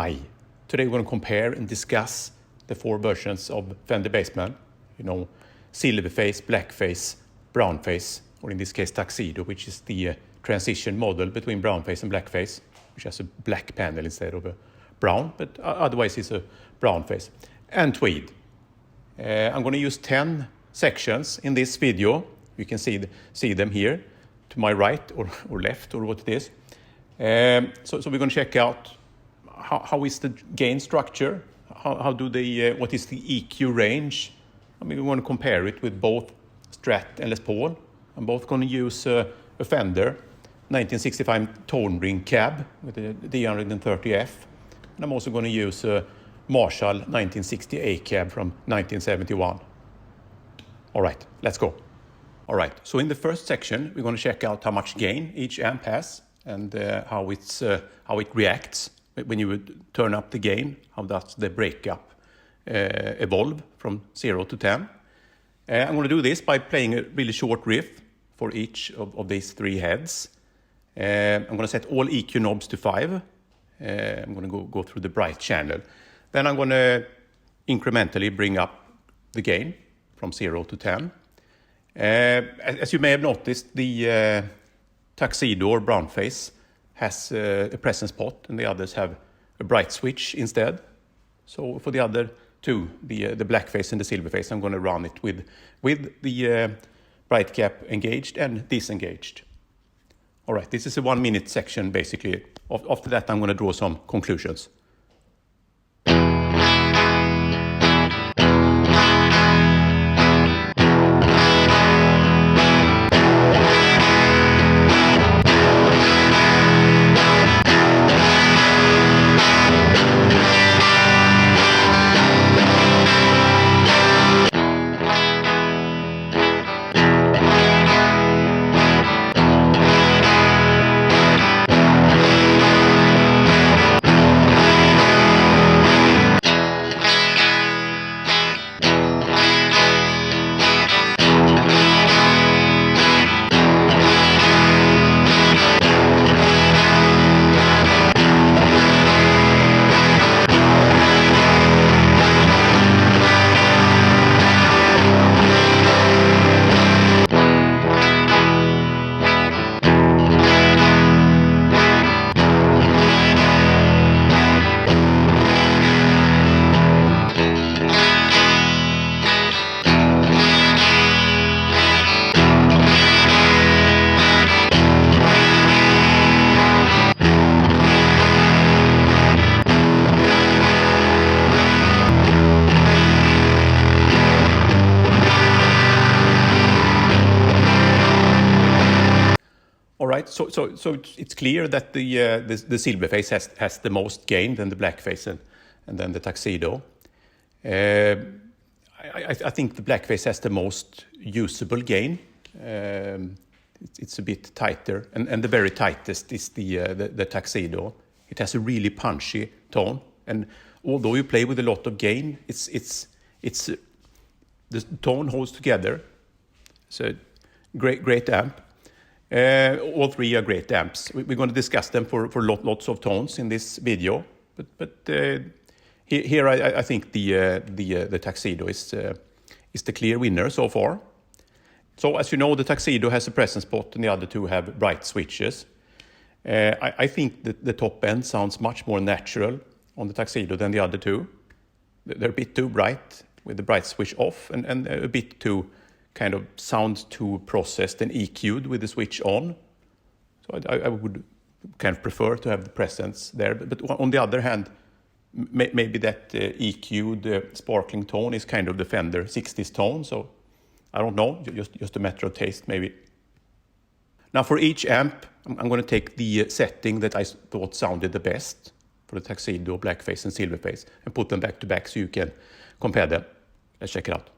Hi. Today we're going to compare and discuss the 4 versions of Fender BASSMAN. You know, Silverface, Blackface, Brownface, or in this case Tuxedo, which is the transition model between Brownface and Blackface, which has a black panel instead of a brown, but otherwise it's a Brownface. And Tweed. I'm going to use 10 sections in this video. You can see them here to my right or left or what it is. So we're going to check out how is the gain structure, what is the EQ range. I mean, we want to compare it with both Strat and Les Paul. I'm both going to use a Fender 1965 tone ring cab with a D130F. And I'm also going to use a Marshall 1960 cab from 1971. All right, let's go. All right, so in the first section, we're going to check out how much gain each amp has and how it reacts when you would turn up the gain. How does the breakup evolve from 0 to 10? I'm going to do this by playing a really short riff for each of these 3 heads. I'm going to set all EQ knobs to 5. I'm going to go through the bright channel. Then I'm going to incrementally bring up the gain from 0 to 10. As you may have noticed, the Tuxedo or Brownface has a presence pot and the others have a bright switch instead. So for the other 2, the Blackface and the Silverface, I'm going to run it with the bright cap engaged and disengaged. All right, this is a 1-minute section basically. After that, I'm going to draw some conclusions. So it's clear that the Silverface has the most gain than the Blackface and then the Tuxedo. I think the Blackface has the most usable gain. It's a bit tighter, and the very tightest is the Tuxedo. It has a really punchy tone, and although you play with a lot of gain, it's the tone holds together. So great amp. All 3 are great amps. We're going to discuss them for lots of tones in this video, but here I think the Tuxedo is the clear winner so far. So as you know, the Tuxedo has a presence pot and the other 2 have bright switches. I think that the top end sounds much more natural on the Tuxedo than the other 2. They're a bit too bright with the bright switch off and a bit too kind of sound too processed and EQ'd with the switch on. So I would kind of prefer to have the presence there. But on the other hand, maybe that EQ'd sparkling tone is kind of the Fender 60s tone. So I don't know, just a matter of taste maybe. Now for each amp, I'm going to take the setting that I thought sounded the best for the Tuxedo, Blackface and Silverface and put them back to back so you can compare them. Let's check it out.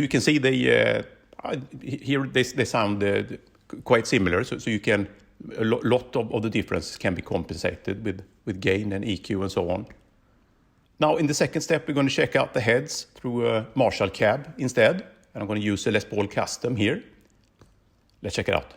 can see they here they sound quite similar. So you can a lot of the differences can be compensated with gain and EQ and so on. Now in the second step, we're going to check out the heads through a Marshall cab instead, and I'm going to use a Les Paul Custom here. Let's check it out.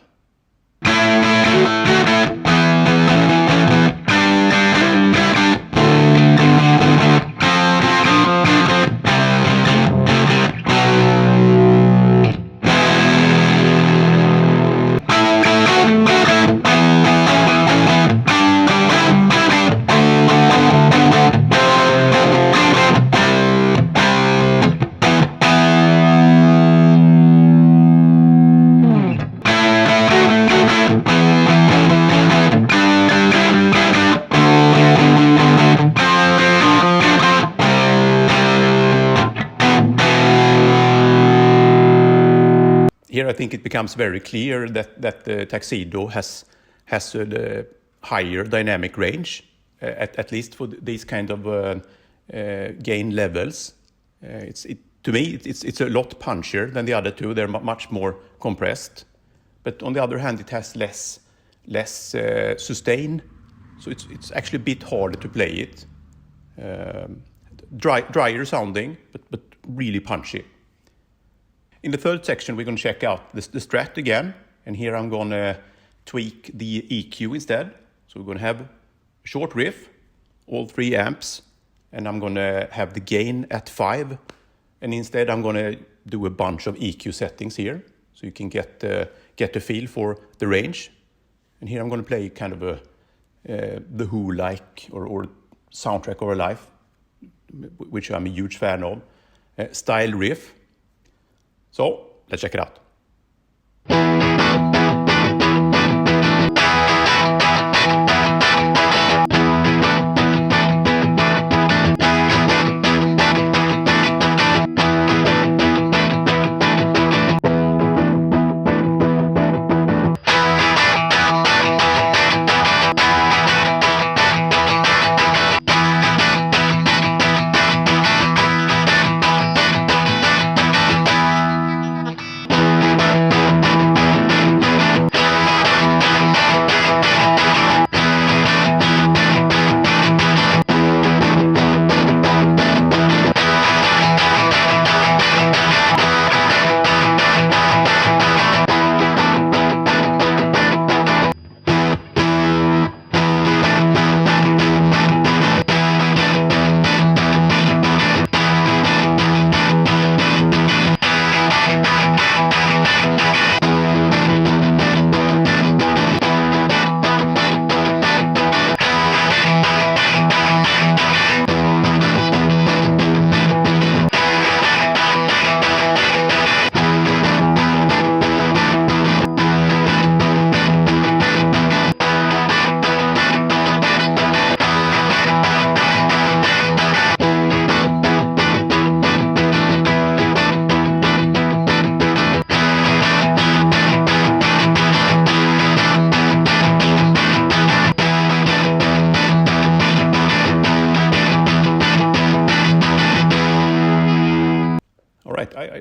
Here I think it becomes very clear that the Tuxedo has a higher dynamic range, at least for these kind of gain levels. To me, it's a lot punchier than the other two. They're much more compressed. But on the other hand, it has less sustain, so it's actually a bit harder to play it. Drier sounding, but really punchy. In the third section, we're going to check out the Strat again, and here I'm going to tweak the EQ instead. So we're going to have a short riff, all 3 amps, and I'm going to have the gain at 5, and instead I'm going to do a bunch of EQ settings here, so you can get a feel for the range. And here I'm going to play kind of a The Who-like or Soundtrack of Our Life, which I'm a huge fan of, style riff. So, let's check it out.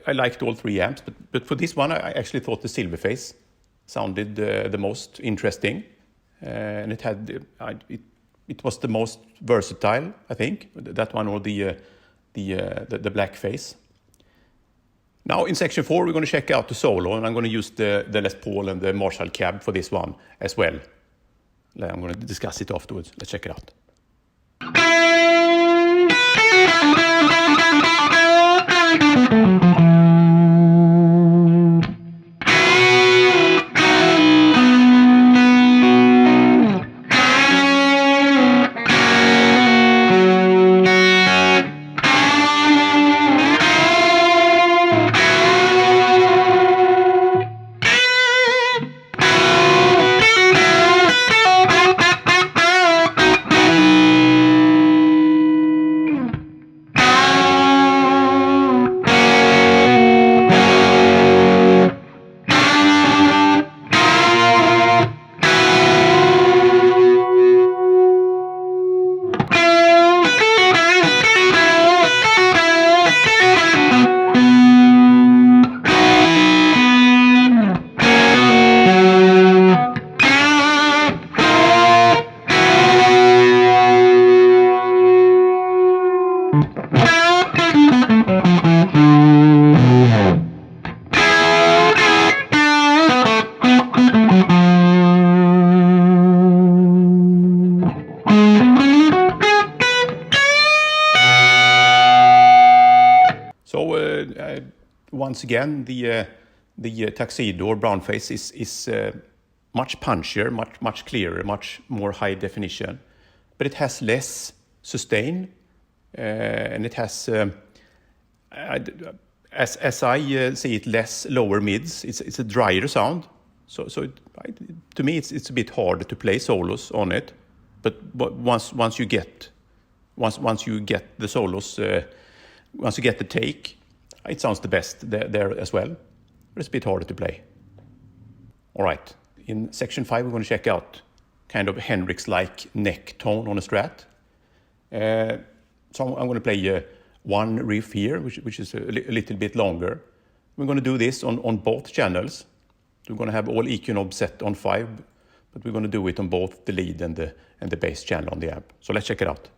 I liked all 3 amps, but for this one I actually thought the Silverface sounded the most interesting, and it was the most versatile, I think, that one or the Blackface. Now in section 4 we're going to check out the solo, and I'm going to use the Les Paul and the Marshall cab for this one as well. I'm going to discuss it afterwards. Let's check it out. once again, the Tuxedo or Brownface is much punchier, much clearer, much more high definition, but it has less sustain, and it has, as I see it, less lower mids. It's a drier sound, so to me it's a bit hard to play solos on it. But once you get the solos, once you get the take, it sounds the best there as well. But it's a bit harder to play. All right, in section 5 we're going to check out kind of Hendrix-like neck tone on a Strat. So I'm going to play one riff here, which is a little bit longer. We're going to do this on both channels. We're going to have all EQ knobs set on 5, but we're going to do it on both the lead and the bass channel on the amp. So let's check it out.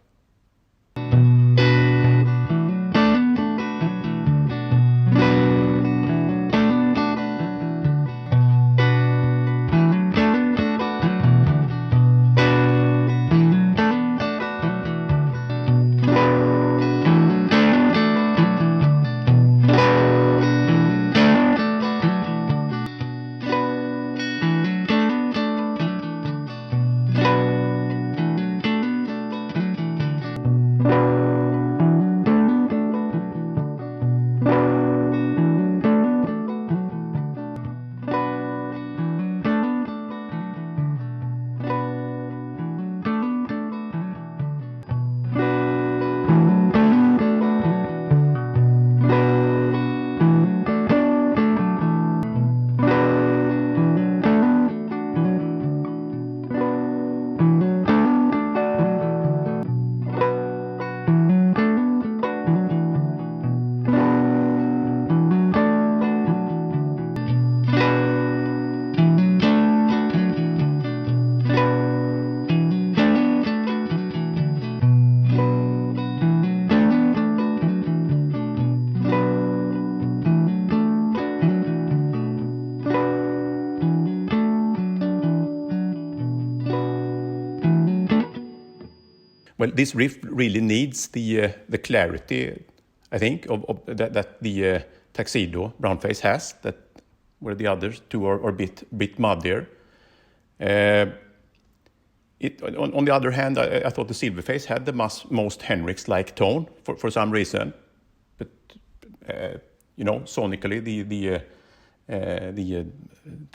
Well, this riff really needs the clarity, I think, of that the Tuxedo Brownface has, that where the other two are a bit muddier. On the other hand, I thought the Silverface had the most Hendrix-like tone for some reason, but sonically the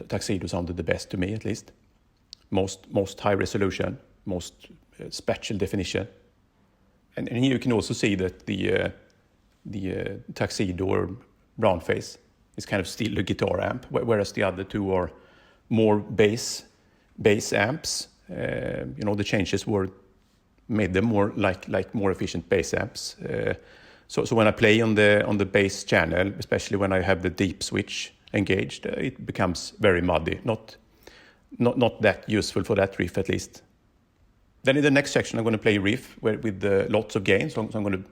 Tuxedo sounded the best to me, at least. Most high resolution, most spatial definition, and here you can also see that the Tuxedo or Brownface is kind of still a guitar amp, whereas the other two are more bass amps. The changes made them more like more efficient bass amps. So when I play on the bass channel, especially when I have the deep switch engaged, it becomes very muddy. Not that useful for that riff, at least. Then in the next section, I'm going to play a riff with lots of gain. So I'm going to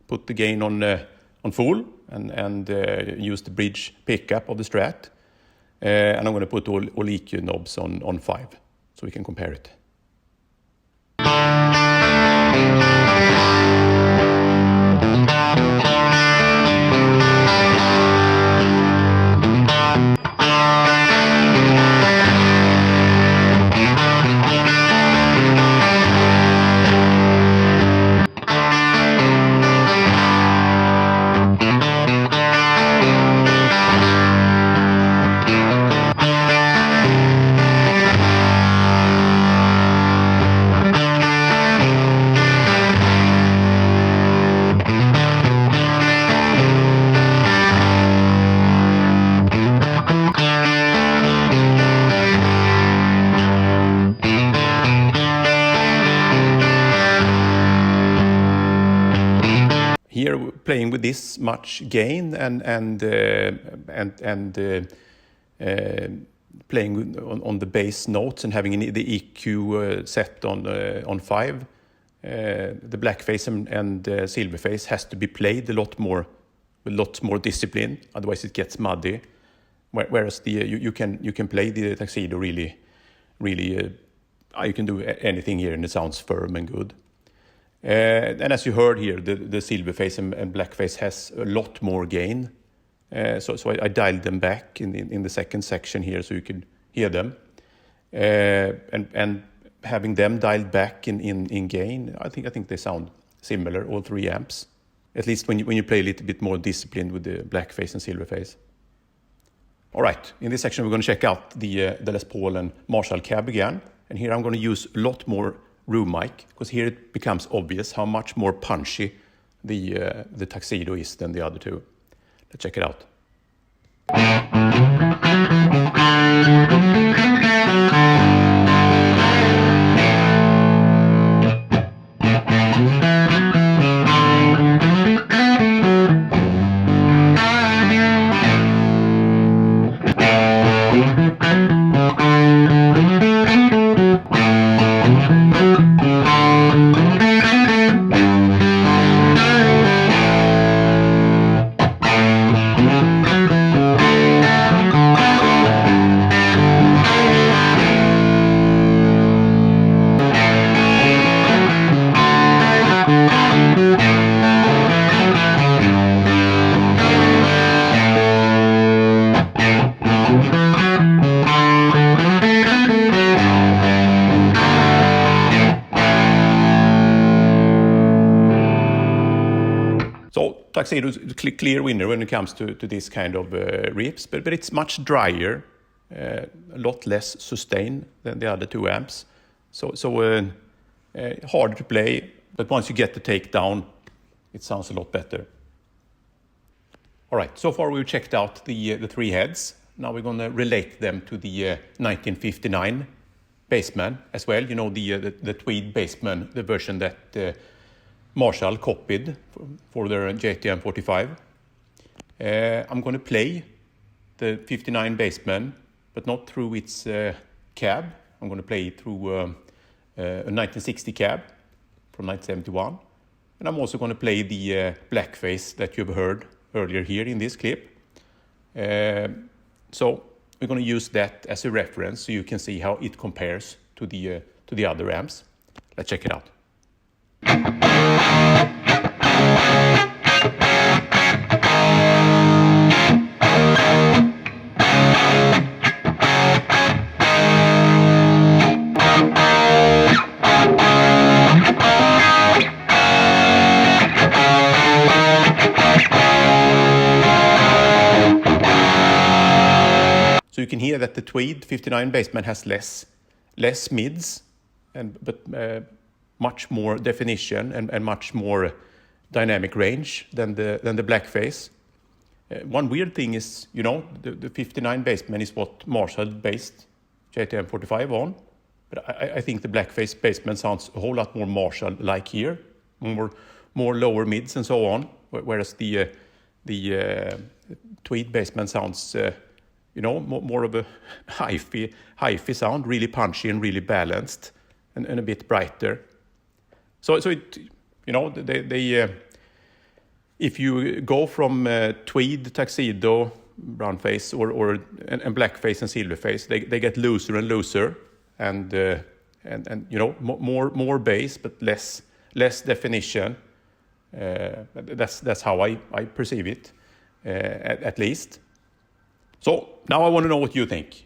put the gain on full and use the bridge pickup of the Strat. And I'm going to put all EQ knobs on 5, so we can compare it. Here, playing with this much gain and playing on the bass notes and having the EQ set on 5, the Blackface and Silverface has to be played with lots more discipline. Otherwise, it gets muddy. Whereas you can play the Tuxedo really, you can do anything here, and it sounds firm and good. And as you heard here, the Silverface and Blackface has a lot more gain, So I dialed them back in the second section here so you can hear them. And having them dialed back in gain, I think they sound similar, all three amps. At least when you play a little bit more disciplined with the Blackface and Silverface. All right, in this section we're going to check out the Les Paul and Marshall cab again. And here I'm going to use a lot more room mic, because here it becomes obvious how much more punchy the Tuxedo is than the other two. Let's check it out. Tuxedo is a clear winner when it comes to this kind of riffs, but it's much drier, a lot less sustain than the other two amps. So hard to play, but once you get the takedown, it sounds a lot better. All right, so far we've checked out the three heads. Now we're going to relate them to the 1959 Bassman as well. You know, the Tweed Bassman, the version that Marshall copied for their JTM 45. I'm going to play the 59 Bassman, but not through its cab. I'm going to play it through a 1960 cab from 1971. And I'm also going to play the Blackface that you've heard earlier here in this clip. So we're going to use that as a reference so you can see how it compares to the other amps. Let's check it out. So you can hear that the Tweed 59 Bassman has less mids, but much more definition and much more dynamic range than the Blackface. One weird thing is, you know, the 59 Bassman is what Marshall based JTM 45 on, but I think the Blackface Bassman sounds a whole lot more Marshall-like here, more lower mids and so on, whereas the Tweed Bassman sounds, you know, more of a hi-fi sound, really punchy and really balanced, and a bit brighter. So it, you know, they if you go from Tweed, Tuxedo, Brownface, and Blackface and Silverface, they get looser and looser, and you know, more bass but less definition. That's how I perceive it, at least. So now I want to know what you think.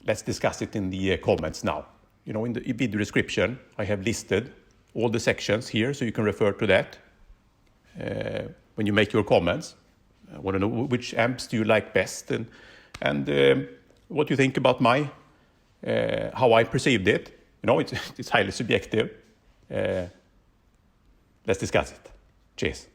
Let's discuss it in the comments now. You know, in the video description, I have listed all the sections here, so you can refer to that when you make your comments. I want to know which amps do you like best, and what you think about my how I perceived it. You know, it's highly subjective. Let's discuss it. Cheers.